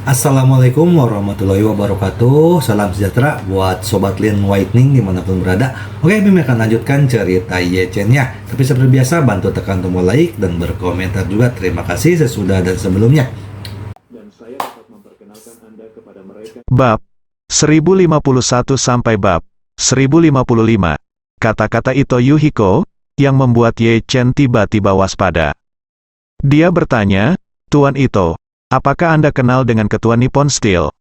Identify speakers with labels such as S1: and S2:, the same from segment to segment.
S1: Assalamualaikum warahmatullahi wabarakatuh. Salam sejahtera buat Sobat Lin Whitening dimanapun berada. Oke, Bim akan lanjutkan cerita Yechen-nya. Tapi seperti biasa, bantu tekan tombol like dan berkomentar juga. Terima kasih sesudah dan sebelumnya.
S2: Dan saya dapat memperkenalkan Anda kepada mereka.
S3: Bab 1051 sampai bab 1055. Kata-kata Ito Yuhiko yang membuat Ye Chen tiba-tiba waspada. Dia bertanya, "Tuan Ito, apakah Anda kenal dengan ketua Nippon Steel?"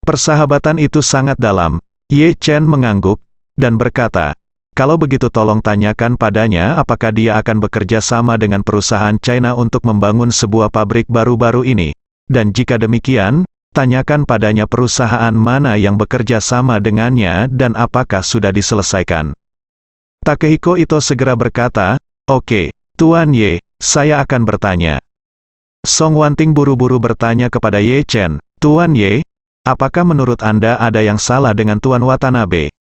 S3: Persahabatan itu sangat dalam. Ye Chen mengangguk dan berkata, "Kalau begitu tolong tanyakan padanya apakah dia akan bekerja sama dengan perusahaan China untuk membangun sebuah pabrik baru-baru ini. Dan jika demikian, tanyakan padanya perusahaan mana yang bekerja sama dengannya dan apakah sudah diselesaikan." Takehiko Ito segera berkata, "Oke, Tuan Ye, saya akan bertanya." Song Wanting buru-buru bertanya kepada Ye Chen, "Tuan Ye, apakah menurut Anda ada yang salah dengan Tuan Watanabe?"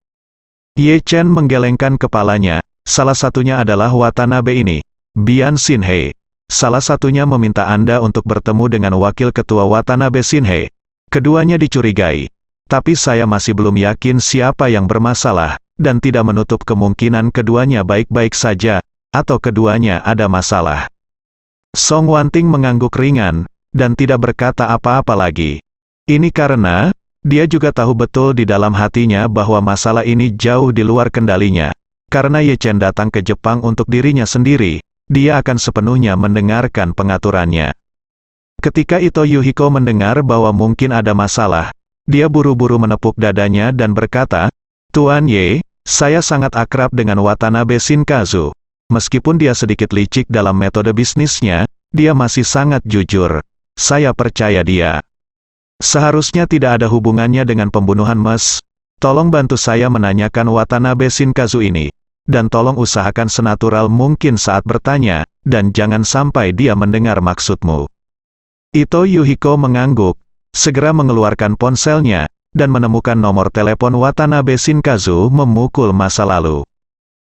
S3: Ye Chen menggelengkan kepalanya, "Salah satunya adalah Watanabe ini, Bian Shinhei. Salah satunya meminta Anda untuk bertemu dengan Wakil Ketua Watanabe Shinhei. Keduanya dicurigai. Tapi saya masih belum yakin siapa yang bermasalah, dan tidak menutup kemungkinan keduanya baik-baik saja, atau keduanya ada masalah." Song Wanting mengangguk ringan, dan tidak berkata apa-apa lagi. Ini karena, dia juga tahu betul di dalam hatinya bahwa masalah ini jauh di luar kendalinya. Karena Ye Chen datang ke Jepang untuk dirinya sendiri, dia akan sepenuhnya mendengarkan pengaturannya. Ketika Ito Yuhiko mendengar bahwa mungkin ada masalah, dia buru-buru menepuk dadanya dan berkata, "Tuan Ye, saya sangat akrab dengan Watanabe Shinkazu. Meskipun dia sedikit licik dalam metode bisnisnya, dia masih sangat jujur. Saya percaya dia. Seharusnya tidak ada hubungannya dengan pembunuhan Mes. Tolong bantu saya menanyakan Watanabe Shinkazu ini. Dan tolong usahakan senatural mungkin saat bertanya, dan jangan sampai dia mendengar maksudmu." Ito Yuhiko mengangguk, segera mengeluarkan ponselnya, dan menemukan nomor telepon Watanabe Shinkazu memukul masa lalu.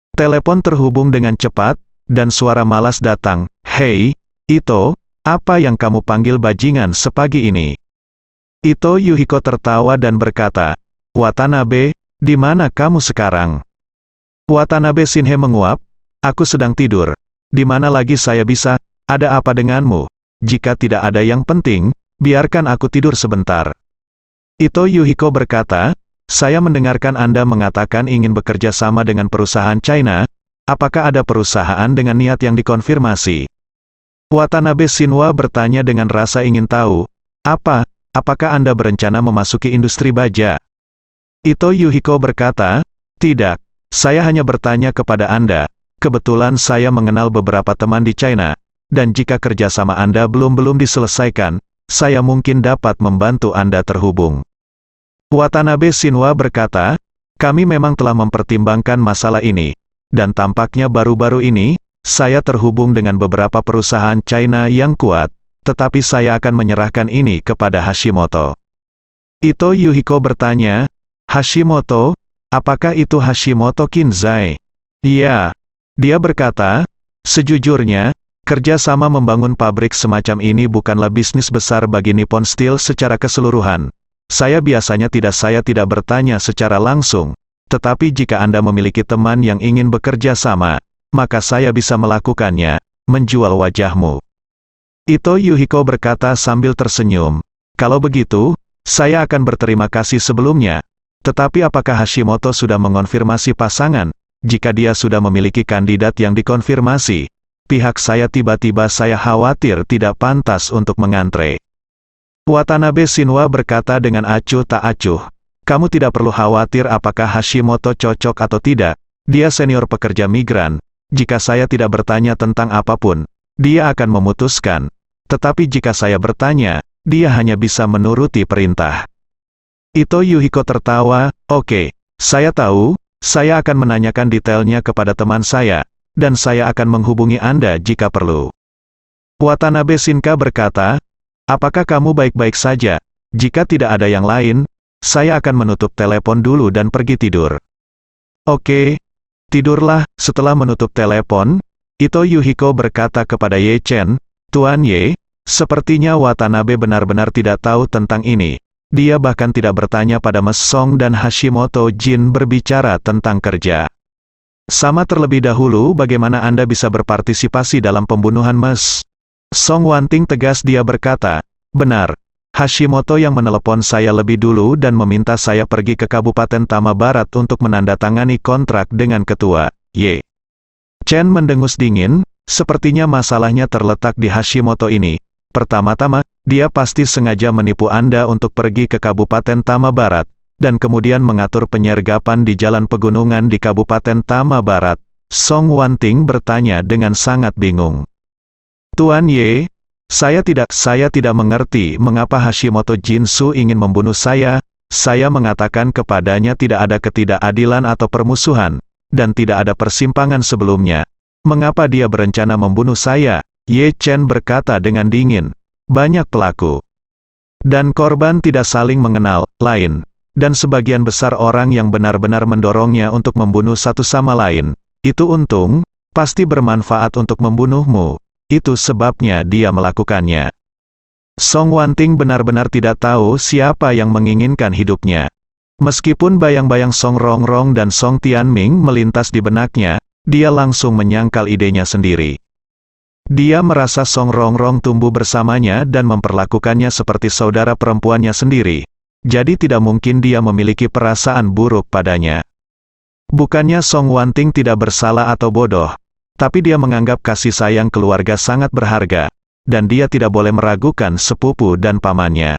S3: Telepon terhubung dengan cepat, dan suara malas datang, "Hei, Ito, apa yang kamu panggil bajingan sepagi ini?" Ito Yuhiko tertawa dan berkata, "Watanabe, di mana kamu sekarang?" Watanabe Shinhei menguap, "Aku sedang tidur. Di mana lagi saya bisa, ada apa denganmu? Jika tidak ada yang penting, biarkan aku tidur sebentar." Ito Yuhiko berkata, "Saya mendengarkan Anda mengatakan ingin bekerja sama dengan perusahaan China. Apakah ada perusahaan dengan niat yang dikonfirmasi?" Watanabe Shinwa bertanya dengan rasa ingin tahu, apakah Anda berencana memasuki industri baja?" Ito Yuhiko berkata, "Tidak, saya hanya bertanya kepada Anda. Kebetulan saya mengenal beberapa teman di China, dan jika kerjasama Anda belum diselesaikan, saya mungkin dapat membantu Anda terhubung." Watanabe Shinwa berkata, "Kami memang telah mempertimbangkan masalah ini, dan tampaknya baru-baru ini, saya terhubung dengan beberapa perusahaan China yang kuat, tetapi saya akan menyerahkan ini kepada Hashimoto." Ito Yuhiko bertanya, "Hashimoto? Apakah itu Hashimoto Kinzai?" "Iya." Dia berkata, "Sejujurnya, kerja sama membangun pabrik semacam ini bukanlah bisnis besar bagi Nippon Steel secara keseluruhan. Saya tidak bertanya secara langsung, tetapi jika Anda memiliki teman yang ingin bekerja sama, maka saya bisa melakukannya, menjual wajahmu." Ito Yuhiko berkata sambil tersenyum, "Kalau begitu, saya akan berterima kasih sebelumnya. Tetapi apakah Hashimoto sudah mengonfirmasi pasangan? Jika dia sudah memiliki kandidat yang dikonfirmasi, pihak saya saya khawatir tidak pantas untuk mengantre." Watanabe Shinwa berkata dengan acuh tak acuh, "Kamu tidak perlu khawatir apakah Hashimoto cocok atau tidak. Dia senior pekerja migran. Jika saya tidak bertanya tentang apapun, dia akan memutuskan. Tetapi jika saya bertanya, dia hanya bisa menuruti perintah." Ito Yuhiko tertawa, "Oke, saya tahu, saya akan menanyakan detailnya kepada teman saya, dan saya akan menghubungi Anda jika perlu." Watanabe Shinka berkata, "Apakah kamu baik-baik saja? Jika tidak ada yang lain, saya akan menutup telepon dulu dan pergi tidur." "Oke, tidurlah." Setelah menutup telepon, Ito Yuhiko berkata kepada Ye Chen, "Tuan Ye, Sepertinya Watanabe benar-benar tidak tahu tentang ini. Dia bahkan tidak bertanya pada Mes Song dan Hashimoto Jin berbicara tentang kerja. Sama terlebih dahulu, bagaimana Anda bisa berpartisipasi dalam pembunuhan Mes Song? Wanting tegas dia berkata, benar. Hashimoto yang menelepon saya lebih dulu dan meminta saya pergi ke Kabupaten Tama Barat untuk menandatangani kontrak dengan ketua Ye Chen mendengus dingin. Sepertinya masalahnya terletak di Hashimoto ini. Pertama-tama, dia pasti sengaja menipu Anda untuk pergi ke Kabupaten Tama Barat, dan kemudian mengatur penyergapan di jalan pegunungan di Kabupaten Tama Barat. Song Wanting bertanya dengan sangat bingung. Tuan Ye, saya tidak mengerti mengapa Hashimoto Jinsu ingin membunuh saya. Saya mengatakan kepadanya tidak ada ketidakadilan atau permusuhan, dan tidak ada persimpangan sebelumnya. Mengapa dia berencana membunuh saya? Ye Chen berkata dengan dingin. Banyak pelaku dan korban tidak saling mengenal, lain, dan sebagian besar orang yang benar-benar mendorongnya untuk membunuh satu sama lain. Itu untung, pasti bermanfaat untuk membunuhmu. Itu sebabnya dia melakukannya. Song Wanting benar-benar tidak tahu siapa yang menginginkan hidupnya. Meskipun bayang-bayang Song Rongrong dan Song Tianming melintas di benaknya, dia langsung menyangkal idenya sendiri. Dia merasa Song Rongrong tumbuh bersamanya dan memperlakukannya seperti saudara perempuannya sendiri. Jadi tidak mungkin dia memiliki perasaan buruk padanya. Bukannya Song Wanting tidak bersalah atau bodoh, tapi dia menganggap kasih sayang keluarga sangat berharga, dan dia tidak boleh meragukan sepupu dan pamannya.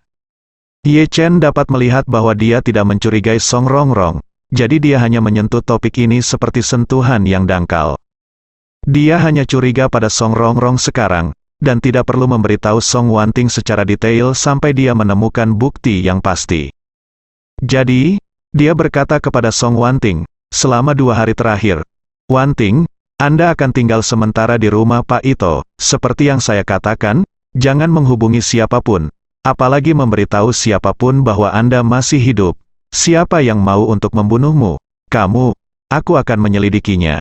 S3: Ye Chen dapat melihat bahwa dia tidak mencurigai Song Rongrong, jadi dia hanya menyentuh topik ini seperti sentuhan yang dangkal. Dia hanya curiga pada Song Rongrong sekarang, dan tidak perlu memberitahu Song Wanting secara detail sampai dia menemukan bukti yang pasti. Jadi, dia berkata kepada Song Wanting, selama 2 hari terakhir, Wanting, Anda akan tinggal sementara di rumah Pak Ito. Seperti yang saya katakan, jangan menghubungi siapapun, apalagi memberitahu siapapun bahwa Anda masih hidup. Siapa yang mau untuk membunuhmu? Kamu, aku akan menyelidikinya.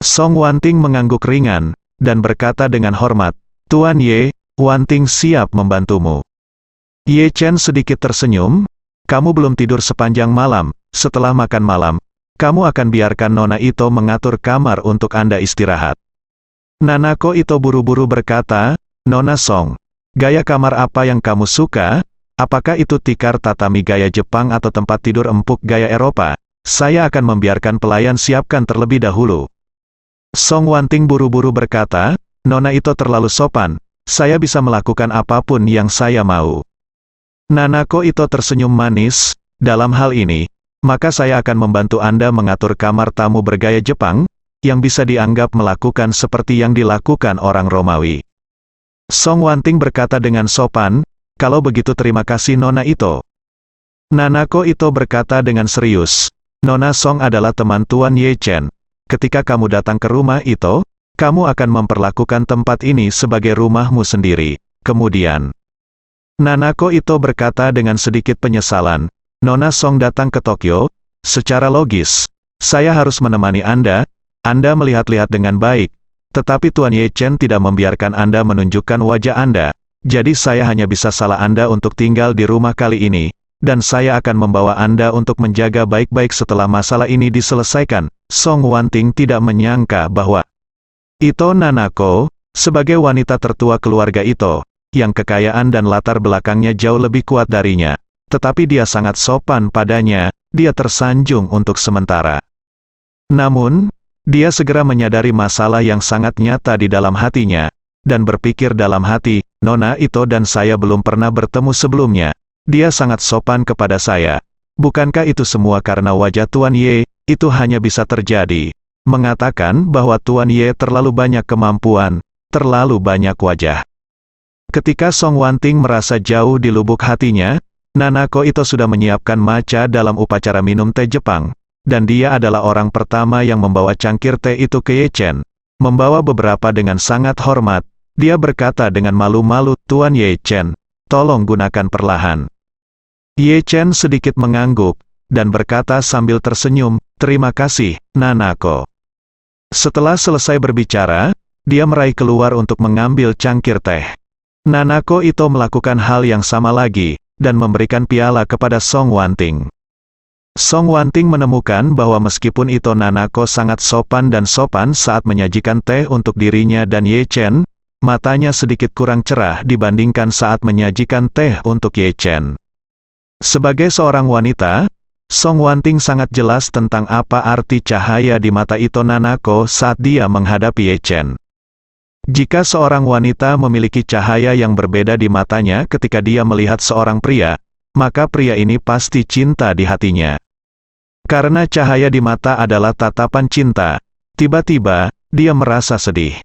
S3: Song Wanting mengangguk ringan, dan berkata dengan hormat, Tuan Ye, Wanting siap membantumu. Ye Chen sedikit tersenyum, kamu belum tidur sepanjang malam. Setelah makan malam, kamu akan biarkan Nona Ito mengatur kamar untuk Anda istirahat. Nanako Ito buru-buru berkata, Nona Song, gaya kamar apa yang kamu suka? Apakah itu tikar tatami gaya Jepang atau tempat tidur empuk gaya Eropa? Saya akan membiarkan pelayan siapkan terlebih dahulu. Song Wanting buru-buru berkata, Nona Ito terlalu sopan, saya bisa melakukan apapun yang saya mau. Nanako Ito tersenyum manis, dalam hal ini, maka saya akan membantu Anda mengatur kamar tamu bergaya Jepang, yang bisa dianggap melakukan seperti yang dilakukan orang Romawi. Song Wanting berkata dengan sopan, kalau begitu terima kasih Nona Ito. Nanako Ito berkata dengan serius, Nona Song adalah teman Tuan Ye Chen. Ketika kamu datang ke rumah Ito, kamu akan memperlakukan tempat ini sebagai rumahmu sendiri. Kemudian, Nanako Ito berkata dengan sedikit penyesalan, Nona Song datang ke Tokyo, secara logis, saya harus menemani Anda melihat-lihat dengan baik, tetapi Tuan Ye Chen tidak membiarkan Anda menunjukkan wajah Anda, jadi saya hanya bisa salah Anda untuk tinggal di rumah kali ini, dan saya akan membawa Anda untuk menjaga baik-baik setelah masalah ini diselesaikan. Song Wanting tidak menyangka bahwa Ito Nanako, sebagai wanita tertua keluarga Ito, yang kekayaan dan latar belakangnya jauh lebih kuat darinya, tetapi dia sangat sopan padanya, dia tersanjung untuk sementara. Namun, dia segera menyadari masalah yang sangat nyata di dalam hatinya, dan berpikir dalam hati, Nona Ito dan saya belum pernah bertemu sebelumnya, dia sangat sopan kepada saya. Bukankah itu semua karena wajah Tuan Ye? Itu hanya bisa terjadi. Mengatakan bahwa Tuan Ye terlalu banyak kemampuan, terlalu banyak wajah. Ketika Song Wanting merasa jauh di lubuk hatinya, Nanako Ito sudah menyiapkan matcha dalam upacara minum teh Jepang, dan dia adalah orang pertama yang membawa cangkir teh itu ke Ye Chen. Membawa beberapa dengan sangat hormat, dia berkata dengan malu-malu, Tuan Ye Chen, tolong gunakan perlahan. Ye Chen sedikit mengangguk, dan berkata sambil tersenyum, terima kasih, Nanako. Setelah selesai berbicara, dia meraih keluar untuk mengambil cangkir teh. Nanako Ito melakukan hal yang sama lagi, dan memberikan piala kepada Song Wanting. Song Wanting menemukan bahwa meskipun Ito Nanako sangat sopan saat menyajikan teh untuk dirinya dan Ye Chen, matanya sedikit kurang cerah dibandingkan saat menyajikan teh untuk Ye Chen. Sebagai seorang wanita, Song Wanting sangat jelas tentang apa arti cahaya di mata Ito Nanako saat dia menghadapi Ye Chen. Jika seorang wanita memiliki cahaya yang berbeda di matanya ketika dia melihat seorang pria, maka pria ini pasti cinta di hatinya. Karena cahaya di mata adalah tatapan cinta, tiba-tiba, dia merasa sedih.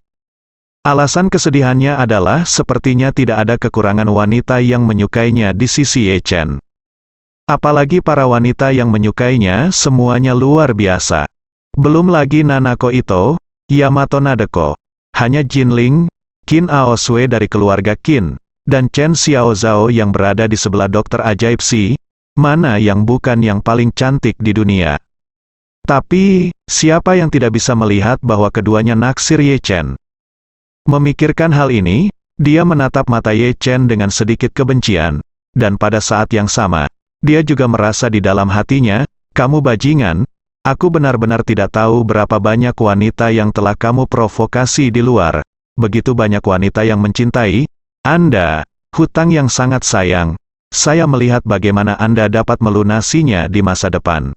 S3: Alasan kesedihannya adalah sepertinya tidak ada kekurangan wanita yang menyukainya di sisi Ye Chen. Apalagi para wanita yang menyukainya semuanya luar biasa. Belum lagi Nanako Ito, Yamato Nadeko, hanya Jinling, Qin Aosue dari keluarga Qin, dan Chen Xiaozhao yang berada di sebelah dokter ajaib Si, mana yang bukan yang paling cantik di dunia. Tapi, siapa yang tidak bisa melihat bahwa keduanya naksir Ye Chen? Memikirkan hal ini, dia menatap mata Ye Chen dengan sedikit kebencian, dan pada saat yang sama, dia juga merasa di dalam hatinya, kamu bajingan, aku benar-benar tidak tahu berapa banyak wanita yang telah kamu provokasi di luar. Begitu banyak wanita yang mencintai Anda, hutang yang sangat sayang. Saya melihat bagaimana Anda dapat melunasinya di masa depan.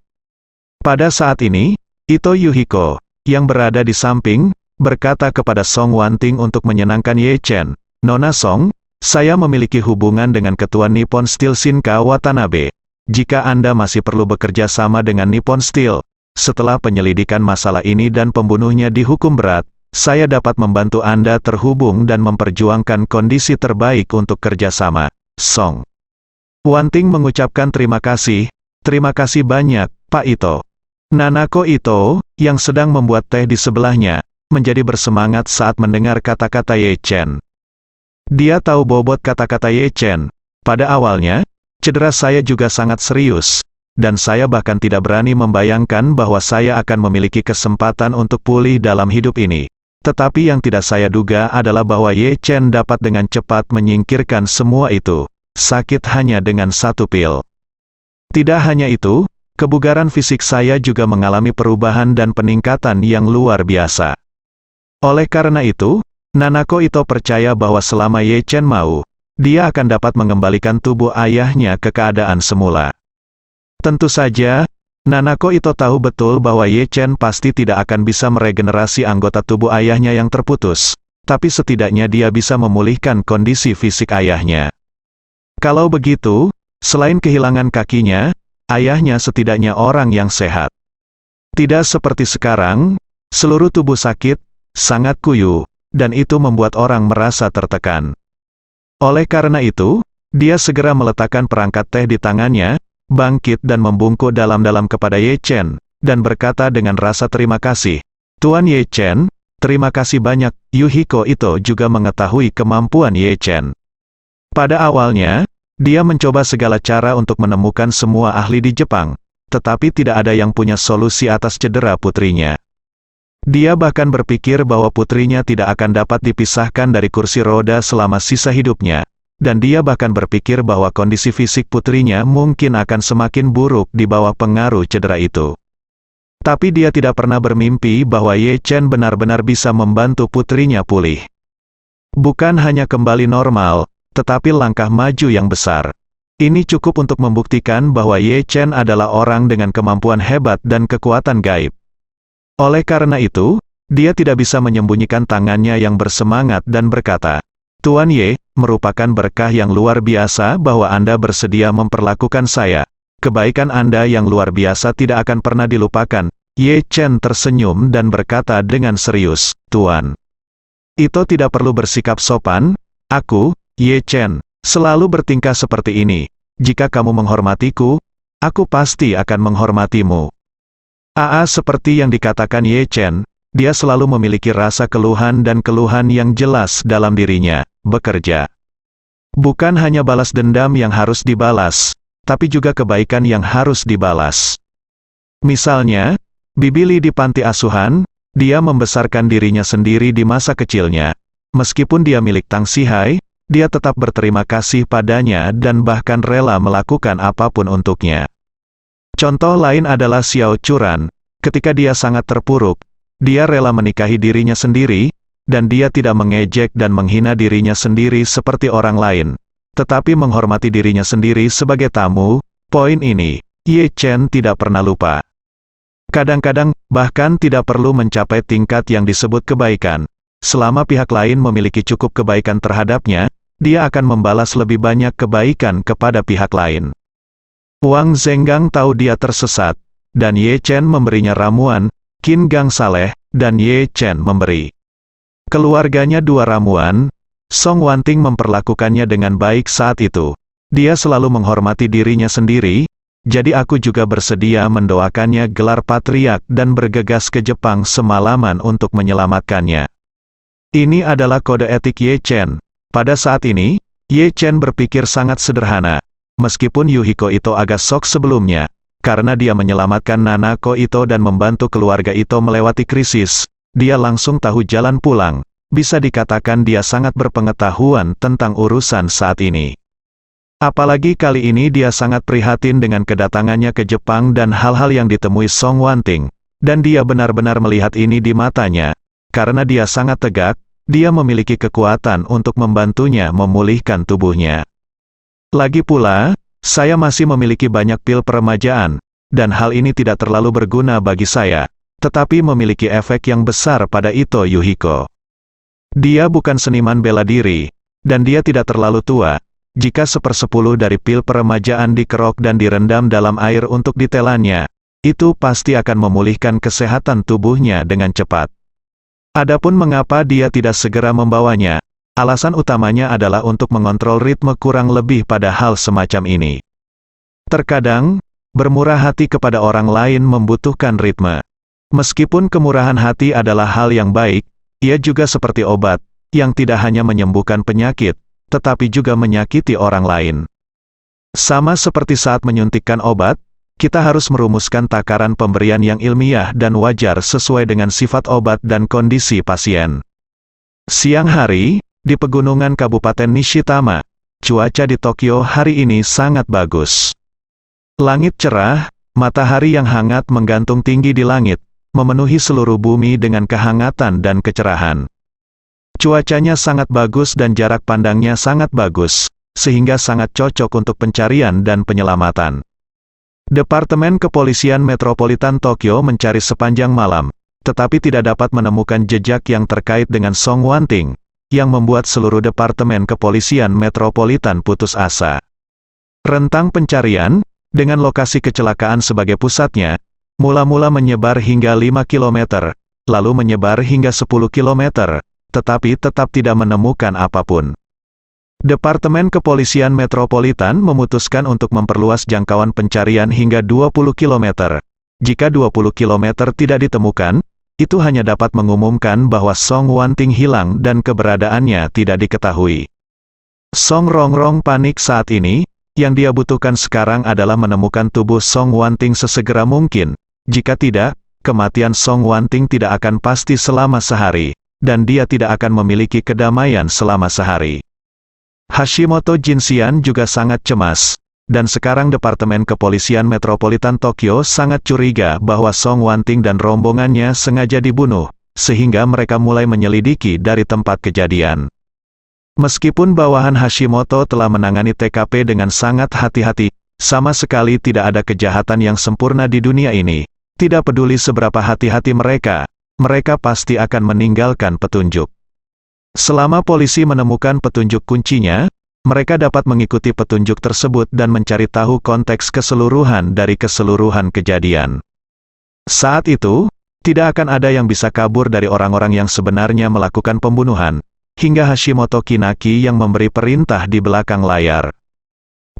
S3: Pada saat ini, Ito Yuhiko, yang berada di samping, berkata kepada Song Wanting untuk menyenangkan Ye Chen, Nona Song, saya memiliki hubungan dengan ketua Nippon Steel Shinka Watanabe. Jika Anda masih perlu bekerja sama dengan Nippon Steel, setelah penyelidikan masalah ini dan pembunuhnya dihukum berat, saya dapat membantu Anda terhubung dan memperjuangkan kondisi terbaik untuk kerjasama. Song Wanting mengucapkan terima kasih banyak, Pak Ito. Nanako Ito, yang sedang membuat teh di sebelahnya, menjadi bersemangat saat mendengar kata-kata Ye Chen. Dia tahu bobot kata-kata Ye Chen. Pada awalnya, cedera saya juga sangat serius, dan saya bahkan tidak berani membayangkan bahwa saya akan memiliki kesempatan untuk pulih dalam hidup ini. Tetapi yang tidak saya duga adalah bahwa Ye Chen dapat dengan cepat menyingkirkan semua itu. Sakit hanya dengan satu pil. Tidak hanya itu, kebugaran fisik saya juga mengalami perubahan dan peningkatan yang luar biasa. Oleh karena itu, Nanako Ito percaya bahwa selama Ye Chen mau, dia akan dapat mengembalikan tubuh ayahnya ke keadaan semula. Tentu saja, Nanako Ito tahu betul bahwa Ye Chen pasti tidak akan bisa meregenerasi anggota tubuh ayahnya yang terputus, tapi setidaknya dia bisa memulihkan kondisi fisik ayahnya. Kalau begitu, selain kehilangan kakinya, ayahnya setidaknya orang yang sehat. Tidak seperti sekarang, seluruh tubuh sakit, sangat kuyuh, dan itu membuat orang merasa tertekan. Oleh karena itu, dia segera meletakkan perangkat teh di tangannya, bangkit dan membungkuk dalam-dalam kepada Ye Chen, dan berkata dengan rasa terima kasih, Tuan Ye Chen, terima kasih banyak. Yuhiko Ito juga mengetahui kemampuan Ye Chen. Pada awalnya, dia mencoba segala cara untuk menemukan semua ahli di Jepang, tetapi tidak ada yang punya solusi atas cedera putrinya. Dia bahkan berpikir bahwa putrinya tidak akan dapat dipisahkan dari kursi roda selama sisa hidupnya, dan dia bahkan berpikir bahwa kondisi fisik putrinya mungkin akan semakin buruk di bawah pengaruh cedera itu. Tapi dia tidak pernah bermimpi bahwa Ye Chen benar-benar bisa membantu putrinya pulih. Bukan hanya kembali normal, tetapi langkah maju yang besar. Ini cukup untuk membuktikan bahwa Ye Chen adalah orang dengan kemampuan hebat dan kekuatan gaib. Oleh karena itu, dia tidak bisa menyembunyikan tangannya yang bersemangat dan berkata, Tuan Ye, merupakan berkah yang luar biasa bahwa Anda bersedia memperlakukan saya. Kebaikan Anda yang luar biasa tidak akan pernah dilupakan. Ye Chen tersenyum dan berkata dengan serius, Tuan Ito tidak perlu bersikap sopan, aku, Ye Chen, selalu bertingkah seperti ini. Jika kamu menghormatiku, aku pasti akan menghormatimu. Seperti yang dikatakan Ye Chen, dia selalu memiliki rasa keluhan dan keluhan yang jelas dalam dirinya, bekerja. Bukan hanya balas dendam yang harus dibalas, tapi juga kebaikan yang harus dibalas. Misalnya, Bibili di panti asuhan, dia membesarkan dirinya sendiri di masa kecilnya. Meskipun dia milik Tang Sihai, dia tetap berterima kasih padanya dan bahkan rela melakukan apapun untuknya. Contoh lain adalah Xiao Churan. Ketika dia sangat terpuruk, dia rela menikahi dirinya sendiri, dan dia tidak mengejek dan menghina dirinya sendiri seperti orang lain, tetapi menghormati dirinya sendiri sebagai tamu. Poin ini, Ye Chen tidak pernah lupa. Kadang-kadang, bahkan tidak perlu mencapai tingkat yang disebut kebaikan. Selama pihak lain memiliki cukup kebaikan terhadapnya, dia akan membalas lebih banyak kebaikan kepada pihak lain. Wang Zenggang tahu dia tersesat, dan Ye Chen memberinya ramuan. Qin Gang saleh, dan Ye Chen memberi keluarganya 2 ramuan. Song Wanting memperlakukannya dengan baik saat itu. Dia selalu menghormati dirinya sendiri, jadi aku juga bersedia mendoakannya gelar patriark dan bergegas ke Jepang semalaman untuk menyelamatkannya. Ini adalah kode etik Ye Chen. Pada saat ini, Ye Chen berpikir sangat sederhana. Meskipun Yuhiko Ito agak shock sebelumnya, karena dia menyelamatkan Nanako Ito dan membantu keluarga Ito melewati krisis, dia langsung tahu jalan pulang. Bisa dikatakan dia sangat berpengetahuan tentang urusan saat ini. Apalagi kali ini dia sangat prihatin dengan kedatangannya ke Jepang dan hal-hal yang ditemui Song Wanting, dan dia benar-benar melihat ini di matanya. Karena dia sangat tegak, dia memiliki kekuatan untuk membantunya memulihkan tubuhnya. Lagi pula, saya masih memiliki banyak pil peremajaan, dan hal ini tidak terlalu berguna bagi saya, tetapi memiliki efek yang besar pada Ito Yuhiko. Dia bukan seniman bela diri, dan dia tidak terlalu tua. Jika 1/10 dari pil peremajaan dikerok dan direndam dalam air untuk ditelannya, itu pasti akan memulihkan kesehatan tubuhnya dengan cepat. Adapun mengapa dia tidak segera membawanya, alasan utamanya adalah untuk mengontrol ritme kurang lebih pada hal semacam ini. Terkadang, bermurah hati kepada orang lain membutuhkan ritme. Meskipun kemurahan hati adalah hal yang baik, ia juga seperti obat, yang tidak hanya menyembuhkan penyakit, tetapi juga menyakiti orang lain. Sama seperti saat menyuntikkan obat, kita harus merumuskan takaran pemberian yang ilmiah dan wajar sesuai dengan sifat obat dan kondisi pasien. Siang hari, di pegunungan Kabupaten Nishitama, cuaca di Tokyo hari ini sangat bagus. Langit cerah, matahari yang hangat menggantung tinggi di langit, memenuhi seluruh bumi dengan kehangatan dan kecerahan. Cuacanya sangat bagus dan jarak pandangnya sangat bagus, sehingga sangat cocok untuk pencarian dan penyelamatan. Departemen Kepolisian Metropolitan Tokyo mencari sepanjang malam, tetapi tidak dapat menemukan jejak yang terkait dengan Song Wanting, yang membuat seluruh Departemen Kepolisian Metropolitan putus asa. Rentang pencarian, dengan lokasi kecelakaan sebagai pusatnya, mula-mula menyebar hingga 5 km, lalu menyebar hingga 10 km, tetapi tetap tidak menemukan apapun. Departemen Kepolisian Metropolitan memutuskan untuk memperluas jangkauan pencarian hingga 20 km. Jika 20 km tidak ditemukan, itu hanya dapat mengumumkan bahwa Song Wanting hilang dan keberadaannya tidak diketahui. Song Rongrong panik saat ini, yang dia butuhkan sekarang adalah menemukan tubuh Song Wanting sesegera mungkin. Jika tidak, kematian Song Wanting tidak akan pasti selama sehari, dan dia tidak akan memiliki kedamaian selama sehari. Hashimoto Jinxian juga sangat cemas, dan sekarang Departemen Kepolisian Metropolitan Tokyo sangat curiga bahwa Song Wanting dan rombongannya sengaja dibunuh, sehingga mereka mulai menyelidiki dari tempat kejadian. Meskipun bawahan Hashimoto telah menangani TKP dengan sangat hati-hati, sama sekali tidak ada kejahatan yang sempurna di dunia ini. Tidak peduli seberapa hati-hati mereka pasti akan meninggalkan petunjuk. Selama polisi menemukan petunjuk kuncinya, mereka dapat mengikuti petunjuk tersebut dan mencari tahu konteks keseluruhan dari keseluruhan kejadian. Saat itu, tidak akan ada yang bisa kabur dari orang-orang yang sebenarnya melakukan pembunuhan, hingga Hashimoto Kinaki yang memberi perintah di belakang layar.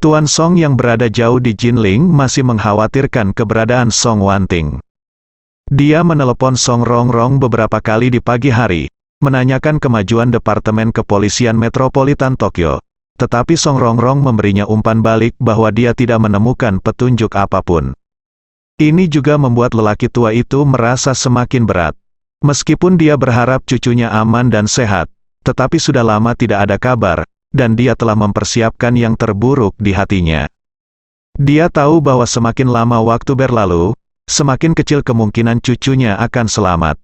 S3: Tuan Song yang berada jauh di Jinling masih mengkhawatirkan keberadaan Song Wanting. Dia menelepon Song Rongrong beberapa kali di pagi hari, menanyakan kemajuan Departemen Kepolisian Metropolitan Tokyo, tetapi Song Rongrong memberinya umpan balik bahwa dia tidak menemukan petunjuk apapun. Ini juga membuat lelaki tua itu merasa semakin berat. Meskipun dia berharap cucunya aman dan sehat, tetapi sudah lama tidak ada kabar, dan dia telah mempersiapkan yang terburuk di hatinya. Dia tahu bahwa semakin lama waktu berlalu, semakin kecil kemungkinan cucunya akan selamat.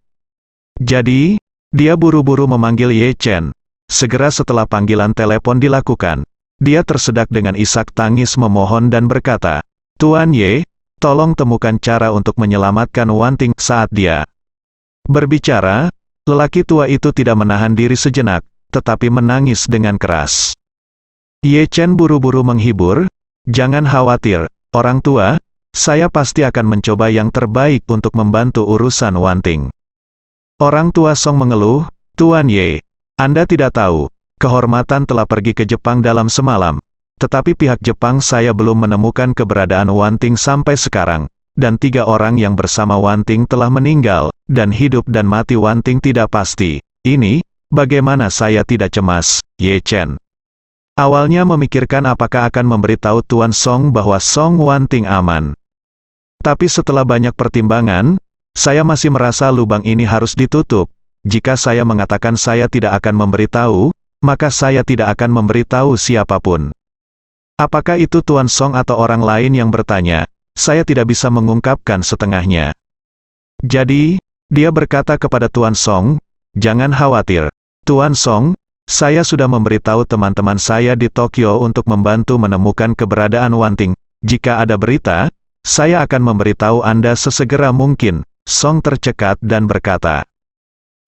S3: Jadi, dia buru-buru memanggil Ye Chen. Segera setelah panggilan telepon dilakukan, dia tersedak dengan isak tangis memohon dan berkata, "Tuan Ye, tolong temukan cara untuk menyelamatkan Wan Ting." Saat dia berbicara, lelaki tua itu tidak menahan diri sejenak, tetapi menangis dengan keras. Ye Chen buru-buru menghibur, "Jangan khawatir, orang tua, saya pasti akan mencoba yang terbaik untuk membantu urusan Wan Ting." Orang tua Song mengeluh, "Tuan Ye, Anda tidak tahu, kehormatan telah pergi ke Jepang dalam semalam, tetapi pihak Jepang saya belum menemukan keberadaan Wan Ting sampai sekarang, dan 3 orang yang bersama Wan Ting telah meninggal, dan hidup dan mati Wan Ting tidak pasti. Ini, bagaimana saya tidak cemas?" Ye Chen awalnya memikirkan apakah akan memberitahu Tuan Song bahwa Song Wan Ting aman. Tapi setelah banyak pertimbangan, "Saya masih merasa lubang ini harus ditutup. Jika saya mengatakan saya tidak akan memberitahu, maka saya tidak akan memberitahu siapapun." Apakah itu Tuan Song atau orang lain yang bertanya, saya tidak bisa mengungkapkan setengahnya. Jadi, dia berkata kepada Tuan Song, "Jangan khawatir, Tuan Song, saya sudah memberitahu teman-teman saya di Tokyo untuk membantu menemukan keberadaan Wan Ting. Jika ada berita, saya akan memberitahu Anda sesegera mungkin." Song tercekat dan berkata,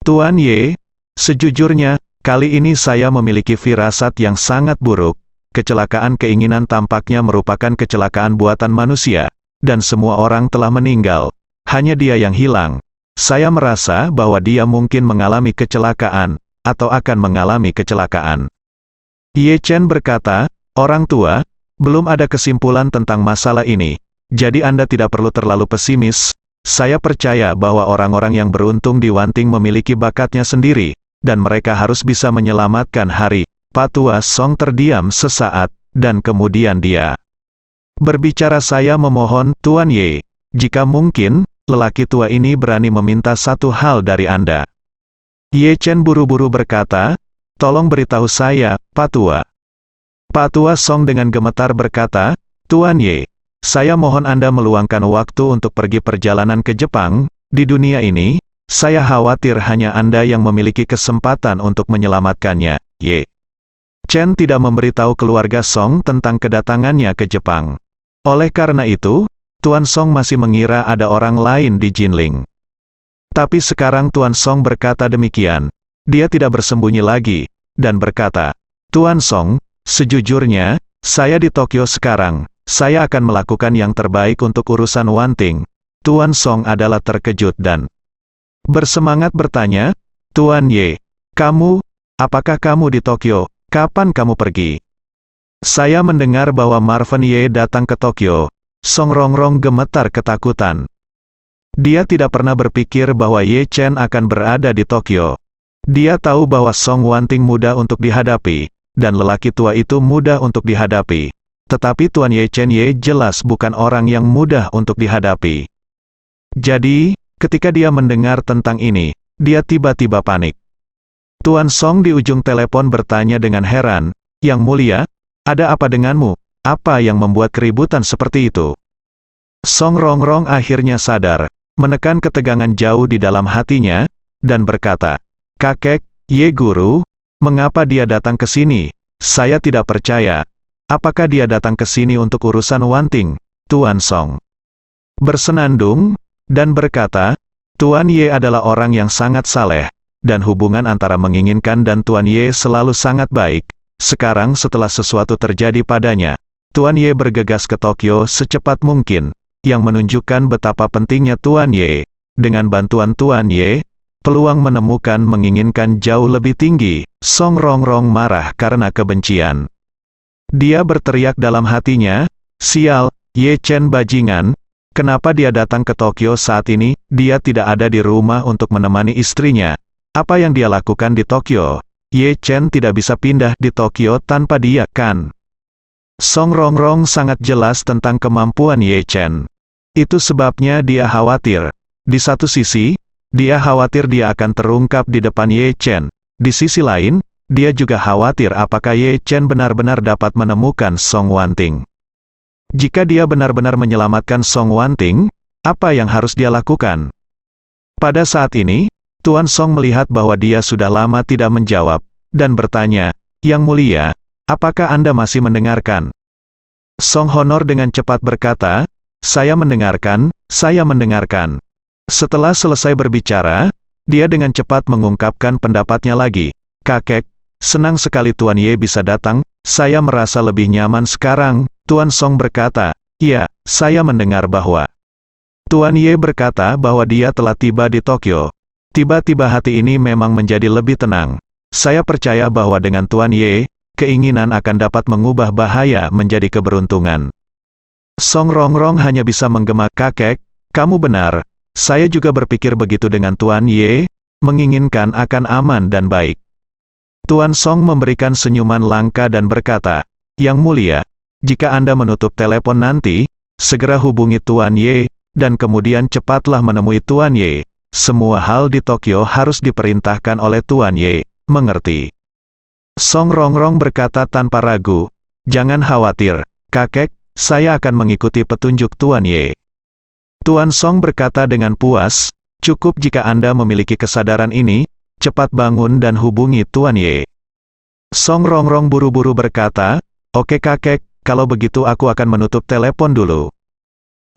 S3: "Tuan Ye, sejujurnya, kali ini saya memiliki firasat yang sangat buruk. Kecelakaan keinginan tampaknya merupakan kecelakaan buatan manusia, dan semua orang telah meninggal. Hanya dia yang hilang. Saya merasa bahwa dia mungkin mengalami kecelakaan, atau akan mengalami kecelakaan." Ye Chen berkata, "Orang tua, belum ada kesimpulan tentang masalah ini, jadi Anda tidak perlu terlalu pesimis. Saya percaya bahwa orang-orang yang beruntung di Wan Ting memiliki bakatnya sendiri, dan mereka harus bisa menyelamatkan hari." Patua Song terdiam sesaat, dan kemudian dia berbicara, "Saya memohon, Tuan Ye, jika mungkin, lelaki tua ini berani meminta satu hal dari Anda." Ye Chen buru-buru berkata, "Tolong beritahu saya, Patua." Patua Song dengan gemetar berkata, "Tuan Ye, saya mohon Anda meluangkan waktu untuk pergi perjalanan ke Jepang. Di dunia ini, saya khawatir hanya Anda yang memiliki kesempatan untuk menyelamatkannya." Ye Chen tidak memberitahu keluarga Song tentang kedatangannya ke Jepang. Oleh karena itu, Tuan Song masih mengira ada orang lain di Jinling. Tapi sekarang Tuan Song berkata demikian. Dia tidak bersembunyi lagi, dan berkata, "Tuan Song, sejujurnya, saya di Tokyo sekarang. Saya akan melakukan yang terbaik untuk urusan Wan Ting." Tuan Song adalah terkejut dan bersemangat bertanya, "Tuan Ye, apakah kamu di Tokyo? Kapan kamu pergi?" "Saya mendengar bahwa Marvin Ye datang ke Tokyo." Song Rongrong gemetar ketakutan. Dia tidak pernah berpikir bahwa Ye Chen akan berada di Tokyo. Dia tahu bahwa Song Wan Ting mudah untuk dihadapi, dan lelaki tua itu mudah untuk dihadapi. Tetapi Tuan Ye Chen Ye jelas bukan orang yang mudah untuk dihadapi. Jadi, ketika dia mendengar tentang ini, dia tiba-tiba panik. Tuan Song di ujung telepon bertanya dengan heran, "Yang mulia, ada apa denganmu? Apa yang membuat keributan seperti itu?" Song Rongrong akhirnya sadar, menekan ketegangan jauh di dalam hatinya, dan berkata, "Kakek, Ye Guru, mengapa dia datang ke sini? Saya tidak percaya. Apakah dia datang ke sini untuk urusan Wan Ting?" Tuan Song bersenandung, dan berkata, "Tuan Ye adalah orang yang sangat saleh, dan hubungan antara menginginkan dan Tuan Ye selalu sangat baik. Sekarang setelah sesuatu terjadi padanya, Tuan Ye bergegas ke Tokyo secepat mungkin, yang menunjukkan betapa pentingnya Tuan Ye. Dengan bantuan Tuan Ye, peluang menemukan menginginkan jauh lebih tinggi." Song Rongrong marah karena kebencian. Dia berteriak dalam hatinya, "Sial, Ye Chen bajingan, kenapa dia datang ke Tokyo saat ini? Dia tidak ada di rumah untuk menemani istrinya. Apa yang dia lakukan di Tokyo? Ye Chen tidak bisa pindah di Tokyo tanpa dia, kan?" Song Rongrong sangat jelas tentang kemampuan Ye Chen. Itu sebabnya dia khawatir. Di satu sisi, dia khawatir dia akan terungkap di depan Ye Chen. Di sisi lain, dia juga khawatir apakah Ye Chen benar-benar dapat menemukan Song Wanting. Jika dia benar-benar menyelamatkan Song Wanting, apa yang harus dia lakukan? Pada saat ini, Tuan Song melihat bahwa dia sudah lama tidak menjawab, dan bertanya, "Yang mulia, apakah Anda masih mendengarkan?" Song Honor dengan cepat berkata, "Saya mendengarkan, saya mendengarkan." Setelah selesai berbicara, dia dengan cepat mengungkapkan pendapatnya lagi. "Kakek, senang sekali Tuan Ye bisa datang, saya merasa lebih nyaman sekarang." Tuan Song berkata, "Ya, saya mendengar bahwa..." Tuan Ye berkata bahwa dia telah tiba di Tokyo. Tiba-tiba hati ini memang menjadi lebih tenang. Saya percaya bahwa dengan Tuan Ye, keinginan akan dapat mengubah bahaya menjadi keberuntungan. Song Rongrong hanya bisa menggema, "Kakek, kamu benar. Saya juga berpikir begitu dengan Tuan Ye, menginginkan akan aman dan baik." Tuan Song memberikan senyuman langka dan berkata, "Yang mulia, jika Anda menutup telepon nanti, segera hubungi Tuan Ye, dan kemudian cepatlah menemui Tuan Ye. Semua hal di Tokyo harus diperintahkan oleh Tuan Ye, mengerti?" Song Rongrong berkata tanpa ragu, "Jangan khawatir, kakek, saya akan mengikuti petunjuk Tuan Ye." Tuan Song berkata dengan puas, "Cukup jika Anda memiliki kesadaran ini, cepat bangun dan hubungi Tuan Ye." Song Rongrong buru-buru berkata, "Oke kakek, kalau begitu aku akan menutup telepon dulu."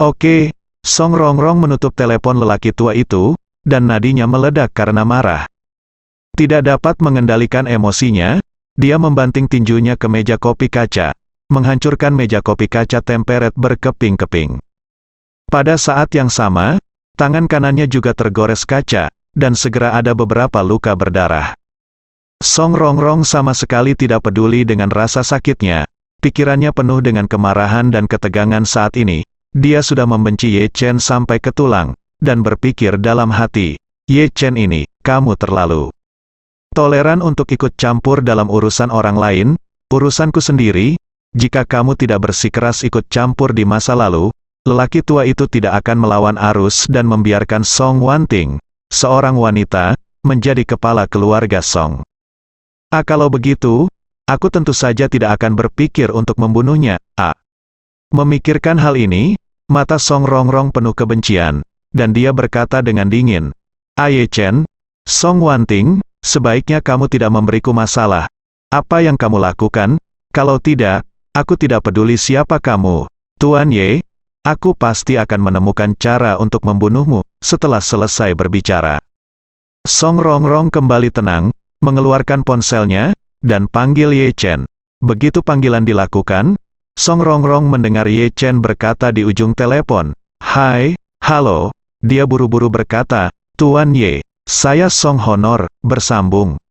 S3: "Oke." Song Rongrong menutup telepon lelaki tua itu, dan nadinya meledak karena marah. Tidak dapat mengendalikan emosinya, dia membanting tinjunya ke meja kopi kaca, menghancurkan meja kopi kaca temperet berkeping-keping. Pada saat yang sama, tangan kanannya juga tergores kaca, dan segera ada beberapa luka berdarah. Song Rongrong sama sekali tidak peduli dengan rasa sakitnya, pikirannya penuh dengan kemarahan dan ketegangan saat ini. Dia sudah membenci Ye Chen sampai ke tulang, dan berpikir dalam hati, "Ye Chen ini, kamu terlalu toleran untuk ikut campur dalam urusan orang lain, urusanku sendiri. Jika kamu tidak bersikeras ikut campur di masa lalu, lelaki tua itu tidak akan melawan arus dan membiarkan Song Wanting, seorang wanita, menjadi kepala keluarga Song. Kalau begitu, aku tentu saja tidak akan berpikir untuk membunuhnya." Memikirkan hal ini, mata Song Rongrong penuh kebencian, dan dia berkata dengan dingin, "Ye Chen, Song Wanting, sebaiknya kamu tidak memberiku masalah. Apa yang kamu lakukan? Kalau tidak, aku tidak peduli siapa kamu. Tuan Ye, aku pasti akan menemukan cara untuk membunuhmu." Setelah selesai berbicara, Song Rongrong kembali tenang, mengeluarkan ponselnya, dan panggil Ye Chen. Begitu panggilan dilakukan, Song Rongrong mendengar Ye Chen berkata di ujung telepon, "Hai, halo." Dia buru-buru berkata, "Tuan Ye, saya Song Honor," bersambung.